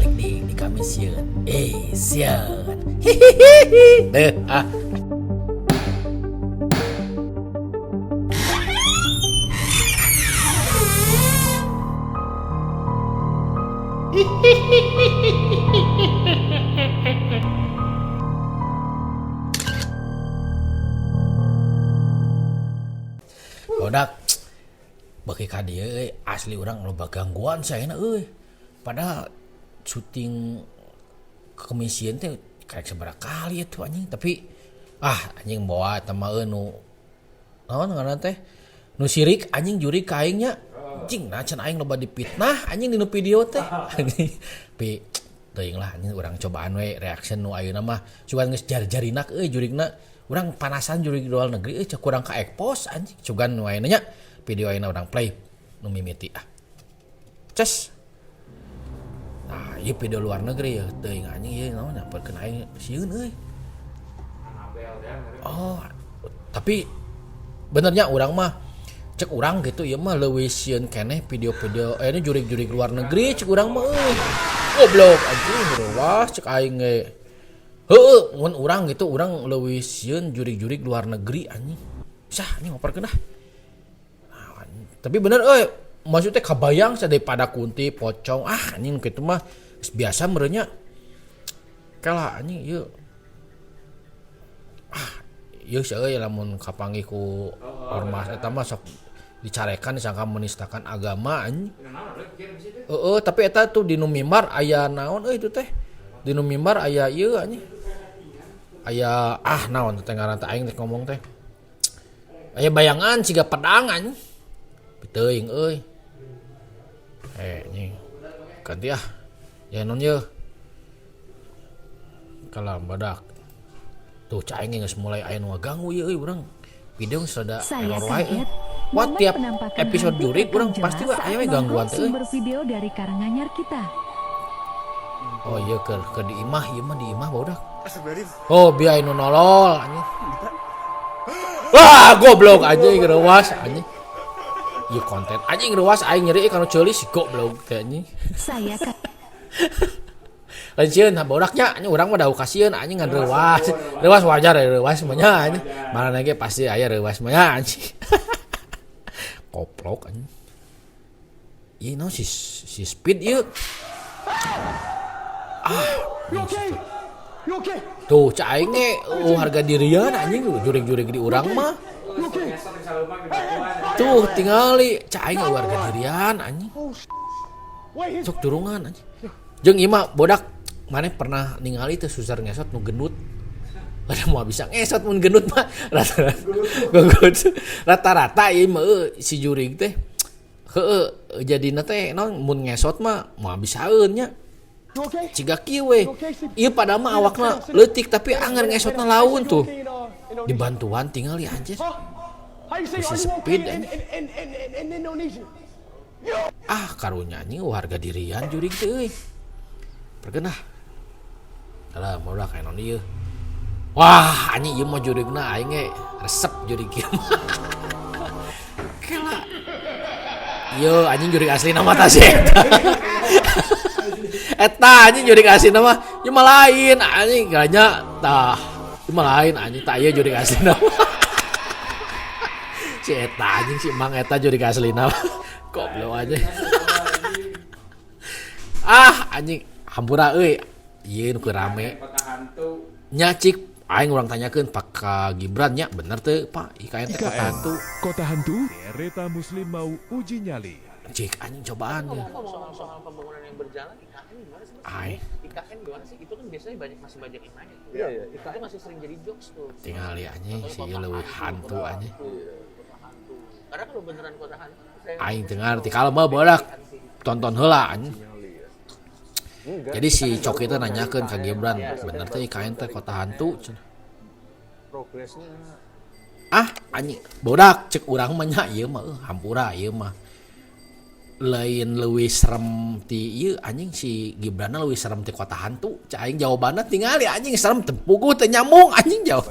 balik di kami sieun. Sieun. Hihihi. Deh, Bodak. Bagi ka dieu asli urang loba gangguan saena euy. Padahal syuting kemisieun teh karek sabaraha kali atuh anjing, tapi anjing bawa eta mah nu naon ngaranna teh? Nu sirik anjing juri ka aing nya. Anjing nacan aing loba dipitnah anjing dinu video teh. Tapi teuing lah anjing urang cobaan we reaction nu ayeuna mah cuman geus jar-jarinak euy jurigna. Urang panasan jurig luar negeri cek kurang ka expose anjing cugan nu ayeuna nya. Video ayeuna urang play nu mimiti Ces. Nah, ieu video luar negeri ya teuing anjing ieu naon nyamperkeun aing sieun euy. Oh, tapi benernya urang mah cek urang gitu ieu mah leuwih sieun keneh video-video ini jurig-jurig luar negeri cek urang mah euy. Goblok anjing reuwas cek aing ge. Heueuh mun urang gitu urang leuwih sieun jurig-jurig luar negeri anjing. Sah anjing ngoparkeun dah. Tapi bener maksudnya kabayang daripada kunti pocong anjing kitu mah biasa merenya kalah anjing ieu ieu seueuy lamun kapanggih ku ormas eta mah sok dicarekan disangka menistakan agama anjing. Tapi eta tuh di nu mimbar aya naon itu teh di nu mimbar aya ieu anjing aya naon teh ngaran teh aing teh ngomong teh aya bayangan siga pedang anjing. Teuing euy. Nying. Ganti ya non ye. Kalam badak. Tuh caing geus mulai aya nu ngaganggu ye euy urang. Video geus rada error wae. Wah tiap episode jurig urang pasti we aya we gangguan teh euy. Sumber video dari Karanganyar kita. Oh iya ke di imah, ieu mah di imah badak. Oh biaya nu nolol anjing. Wah goblok anjing reuwas anjing. Ieu konten anjing reuas aing nyeri kana ceuli si goblok teh anjing. Saya kan. Lain sieun bodaknya anjing urang mah dahu kasieun anjing ngan reuas. Reuas wajar reuas mah nya anjing. Marana ge pasti aya reuas mah nya anjing. Goblok anjing. Ieu naon si speed ieu. Tuh cak aing ge harga dirian anjing jurig-jurig di urang mah. Tuh tingali cak aing warga dirian anjing. Sok turungan anjing. Jeung ieu mah bodak maneh pernah ningali teh susar ngesot nu gendut. Kada moal bisa ngesot mun gendut mah rata-rata ieu mah si jurig teh heueuh jadina teh naon mun ngesot mah moal bisaeun nya. Ciga kieu we. Ieu padahal mah awakna leutik tapi anger ngesotna laun tuh. Dibantuan tingali anjir. Bisa speed anjing. Karunya anjing warga dirian jurig teh euy. Perkenah. Tara moal ka naon ieu. Wah, anjing ieu mah jurigna aing ge resep jurig ieu mah. Kela. Ieu anjing jurig asli nama tah sih. Eta anjing jurig asli nama ieu mah lain anjing ganya tah. Ieu mah lain anjing tah ieu jurig asli nama. Si eta anjing si Mang eta jurig asli nama. Goblok aja. Anjing hampura euy. Ieu nu rame. Nya cik aing urang tanyakeun Pak Gibran nya bener teu Pak IKN teh kota hantu. Kota hantu kereta muslim mau uji nyali. Cik anjing cobaan ya. Soal pembangunan yang berjalan IKN gimana sih? IKN gimana sih? Itu kan biasanya masih banyak yang nanya. Iya. Itu masih sering jadi jokes tuh. Tinggal ya anjing si ieu leuwih hantu anjing. Karena kalau beneran kota hantu aing teu ngarti kalau mah bodak tonton heula anjing. Jadi si Coki teh nanyakeun ka Gibran, bener teh IKN teh kota hantu cenah. progresnya Anjing bodak cek urang mah nya ieu mah hampura ieu mah. Lain leuwih serem ti ieu anjing si Gibran leuwih serem ti kota hantu. Cak aing jawabanna tingali anjing serem teu puguh teu nyambung anjing jawab.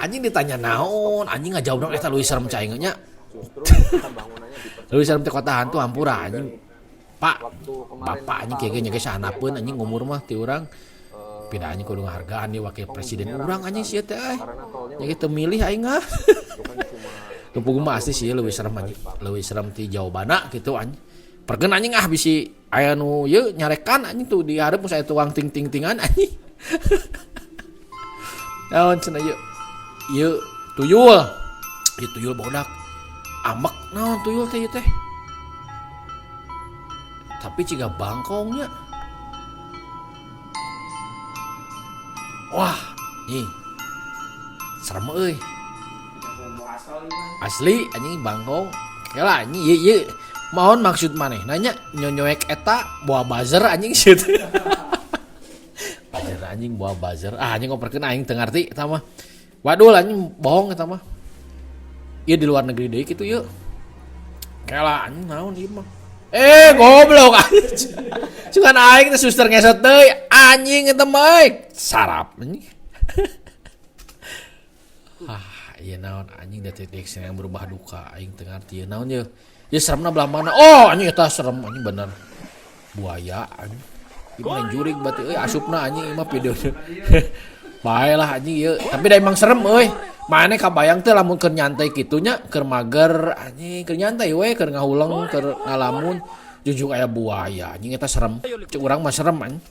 Anjing ditanya naon, anjing ngajawab leuwih serem cak aing nya. Leuwih serem ti kota hantu hampura anjing. bapak waktu kemarin bapak anjing kieu nya geus hanapeun anjing umur mah ti urang pindah anjing kudu ngahargaan di wakil presiden urang anjing sia teh nya teu milih aing ah tumpuk mah asli sih leuwih serem anjing leuwih serem ti jawabanna gitu anjing perkeun anjing bisi aya nu ieu nyarekan anjing tuh di hareup saya tuang ting-ting-tingan anjing naon cenah ieu tuyul ieu tuyul bodak amek naon tuyul teh ieu teh tapi ciga bangkongnya wah nih serem euy asli anjing bangkong kela anjing ieu mohon maksud maneh nanya nyonyoek eta buah buzzer anjing shit buzzer anjing buah buzzer anjing ngoperkeun aing teu ngarti eta mah waduh anjing bohong eta mah ieu di luar negeri deui kitu ieu kela anjing naon ieu mah goblok anjing cuman aing teh suster ngesot deui anjing eta mah sarap anjing iya naon anjing detik-detik yang berubah duka aing teu ngarti ieu naon ieu ya seremna belah mana oh anjing eta serem anjing bener buaya anjing ieu mah jurig berarti euy asupna anjing ieu mah video bae lah anjing ieu tapi da emang serem euy maneh kabayang teh lamun keur nyantai kitu nya keur mager anjing keur nyantai we keur ngahuleng keur ngalamun jujug aya buaya anjing eta serem cek urang mah serem anjing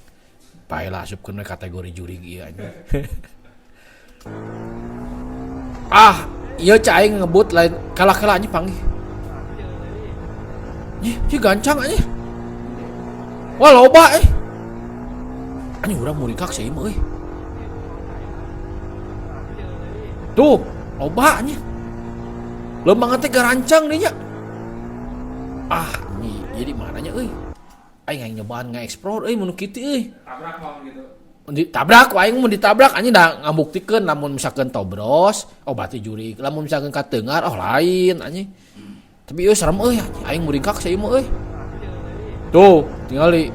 bae lah asupkeun we kategori jurig ieu anjing ieu cai ngebut lain kalah-kalah anjing panggih Ih, gancang anjing. Wah, loba anjing urang muringkak sih mah euy. Tuh, loba anjing. Leumbang teh garancang deui nya. Anjing, ieu di mananya euy? Aing nyobaan nga-explore euy mun kitu euy. Tabrak gitu. Ditabrak aing mun ditabrak anjing da ngabuktikeun lamun misalkeun tobros, oh berarti jurig. Lamun misalkeun kateungar, oh lain anjing. Tapi ieu serem euy aing muringkak sih mah euy. Tuh, tingali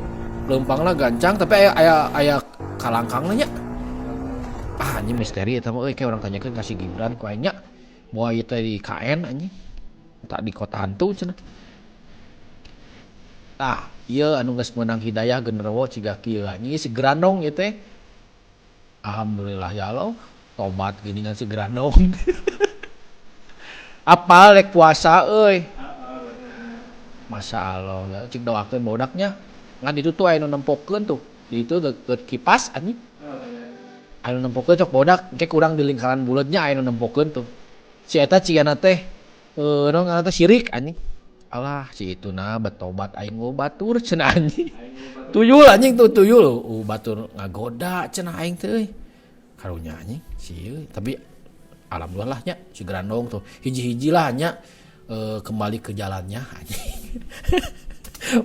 leumpangna gancang tapi aya kalangkangna nya. Anjing misteri eta mah euy kayak urang tanyakeun ka si Gibran ku aing nya. Moal ieu teh di KN anjing. Tak di kota hantu cenah. Ieu anu geus meunang hidayah genderuwo ciga kieu anjing si Grandong ieu teh. Alhamdulillah ya Allah, tobat geuningan si Grandong. Apal lek puasa euy. Masyaallah, cik doakeun bodaknya. Ngan ditu tuh aya nu nempokeun tuh. Di itu deket kipas anjing. Aya nu nempokeun cok bodak, engke kurang di lingkaran buleutnya aya nu nempokeun tuh. Si eta cigana teh naon ngaranna teh syirik anjing. Alah si ituna betobat aing batur cenah anjing. Tuyul anjing tuh tuyul. Batur ngagoda cenah aing teh euy. Karunya anjing si euy, tapi alhamdulillah nya si Grandong tuh hiji-hiji lah nya kembali ke jalannya anjing.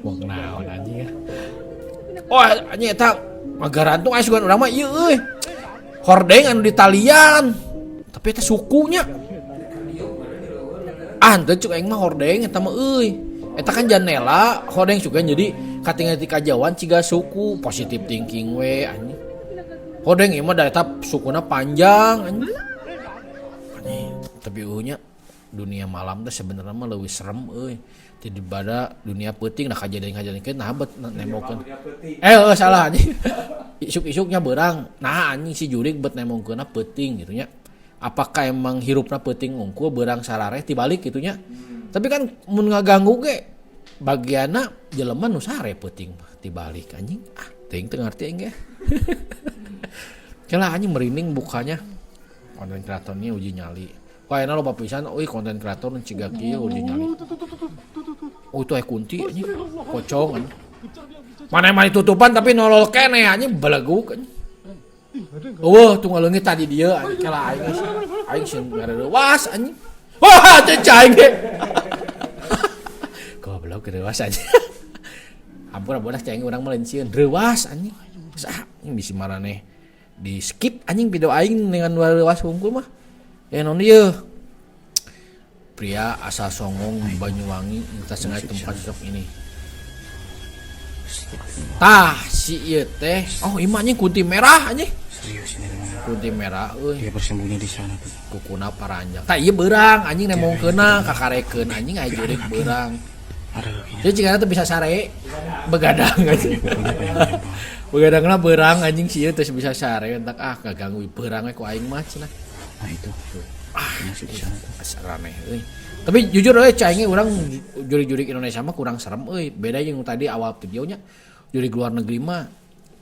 Wong naon anjing. Oh anjing eta magarantung aya sugan urang mah ieu euy. Hordeng anu di talian. Tapi eta sukunya. Teu cuk aing mah hordeng eta mah euy. Eta kan janela hordeng sugan jadi katingal ti kajauan ciga suku positive thinking we anjing. Hordeng ieu mah da eta sukuna panjang anjing. Tapi eueunya dunia malam teh sebenarnya mah leuwih serem euy. Ti dibada dunia peuting nah kajadian-kajadian nah bet nembokeun. Salah anjing. Isuk-isuknya beurang. Nah anjing si jurig bet nemongkeunna peuting gitu nya. Apakah emang hirupna peuting ngungkul beurang sarareh tibalik gitu nya. Tapi kan mun ngaganggu ge bagianna jelema nu sare peuting tibalik anjing. Teuing teu ngarti aing ge. Kela anjing merinding bukanya. Konten kreatornya uji nyali. Wah enak loba pisan euy konten kreator nu ciga kieu uji nyali. Oh itu kunti anjing. Pocong anjing. Mana tutupan tapi nolol keneh anjing beleguk anjing. Tunggal leungit tadi dia anjing kala aing sieun ngarewas anjing. Wah teh cai ge. Goblok reuwas anjing. Ampun bodas cai urang mah lain sieun reuwas anjing. Anjing bisi maraneh di skip anjing video aing dengan reuwas hungkul mah. Non ieu pria asal Songong Banyuwangi kita sengaja tempat cocok ini. Si ieu teh imahnya kunti merah anjing. Serius ini teman. Kunti merah euy. Dia bersembunyi di sana tuh. Kukuna paranjang. Ieu beurang anjing nemongkeunna kakarekeun anjing aya jurig beurang. Ada kakinya. Jadi jika tuh bisa sare begadang anjing. Begadangna beurang anjing sih terus bisa sare entak kaganggu beurang ku aing mah cenah. Nah itu. Masuk di sana tuh. Asal aneh euy. Tapi jujur euy caingnya urang juri-juri Indonesia mah kurang serem euy. Beda yang tadi awal videonya juri luar negeri mah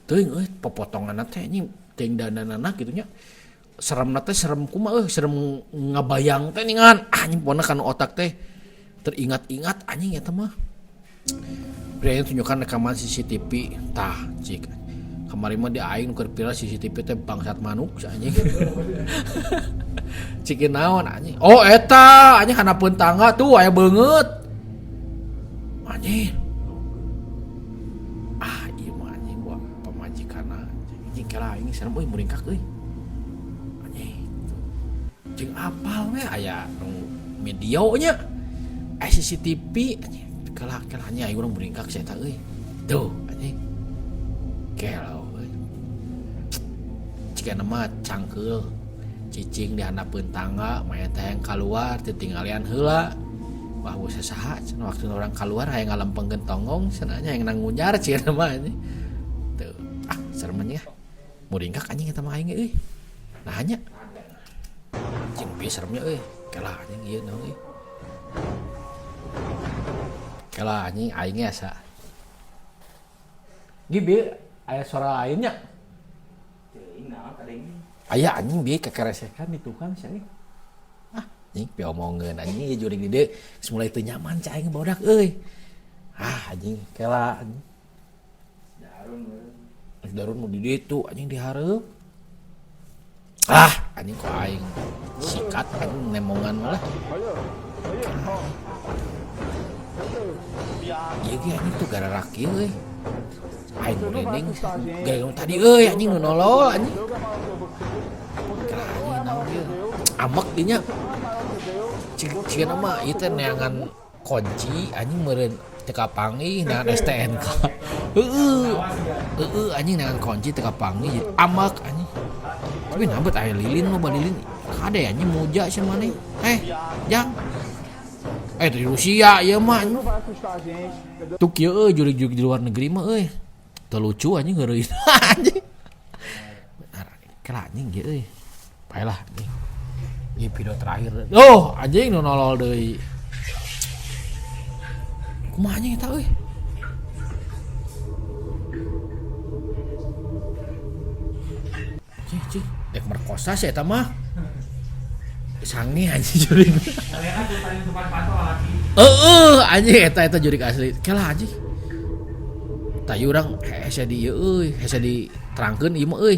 teuing euy popotonganna teh anjing teuing dandanana kitu nya. Seremna teh serem kumaha serem ngabayang teh ningan anjing pona kan otak teh teringat-ingat anjing eta mah. Bere tunjukkan rekaman CCTV tah cik. Kamari mah di aing keur viral CCTV teh bangsat manuk anjing. Cikeun naon anjing. Oh eta anjing hanapeun tangga tuh aya beungeut. Anjing. Ieu mah anjing buat pamajikanna anjing kala aing serem euy muringkak euy. Jeung apal we aya medionya CCTV anjing kala-kalanya aing urang beringkak saya eta euy tuh anjing kelo euy cigana mah cangkeul cicing di handapeun tangga maya teh kaluar teu tinggalian heula wah bose saha cenah waktu orang kaluar aya ngalempengkeun tonggong cenahnya yang nangunjar cigana mah anjing tuh serem nya muringkak anjing eta mah aing euy nah nya cing pieu seremnya euy kalah anjing ieu naon euy kalah anjing aing asa gibi aya suara lainnya aya anjing bieu kekeresekan di tukang sia anjing pieu omongeun anjing ieu jurig di dieu geus mulai teu nyaman cai aing bodak euy anjing kalah anjing darun mau di ditu anjing dihareup anjing kok aing sikat anjing nemongan malah iya ge anjing tuh gara raki euy aing merinding gara tadi euy anjing nu nolol anjing kala anjing naon ieu amek dinya cigana mah ieu teh neangan kunci anjing meureun teu kapanggih neangan STNK heueuh anjing neangan kunci teu kapanggih amek anjing tapi nambet aya lilin loba lilin kade anjing muja sia maneh jang di Rusia ieu mah tuh kieu jurig-jurig di luar negeri mah euy teu lucu anjing ngeureun anjing benar kala anjing ieu euy paelah anjing ieu video terakhir anjing nu nolol deui kumaha anjing eta euy cing dek merkosa sih eta mah sange anjing jurig anjing eta jurig asli kalah anjing tayu urang hese di ieu euy hese diterangkeun ieu mah euy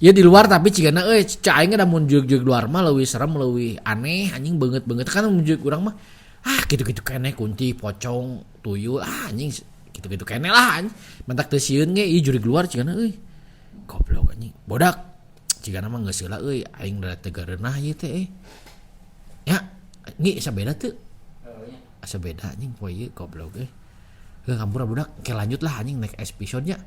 ieu di luar tapi cigana euy ca aing da mun jurig luar mah leuwih serem leuwih aneh anjing beungeut kan mun jurig urang mah kitu-kitu keneh kunti pocong tuyul anjing kitu-kitu keneh lah anjing mentak teu sieun ge ieu jurig luar cigana euy goblok anjing bodak cigana mah geus heula euy aing da teu gareunah ieu teh nya ngi asa beda teu asa beda anjing poe ieu goblok euy ngampura budak ke lanjut lah anjing next episode nya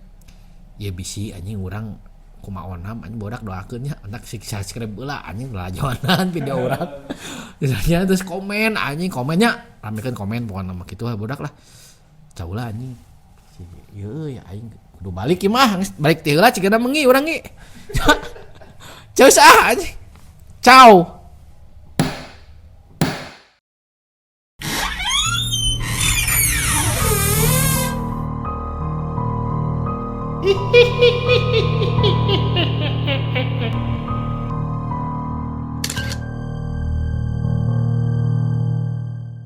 ieu bisi anjing urang kumaonam anjing bodak doakeun nya antak subscribe heula anjing lajonan video urang misalnya terus komen anjing komennya ramekeun komen pokona mah kitu bodak lah caulah anjing ieu ya aing kudu balik ieu mah balik teh heula cigana mengi urang ge Ceus anjing. Ciao. Hihihihihihi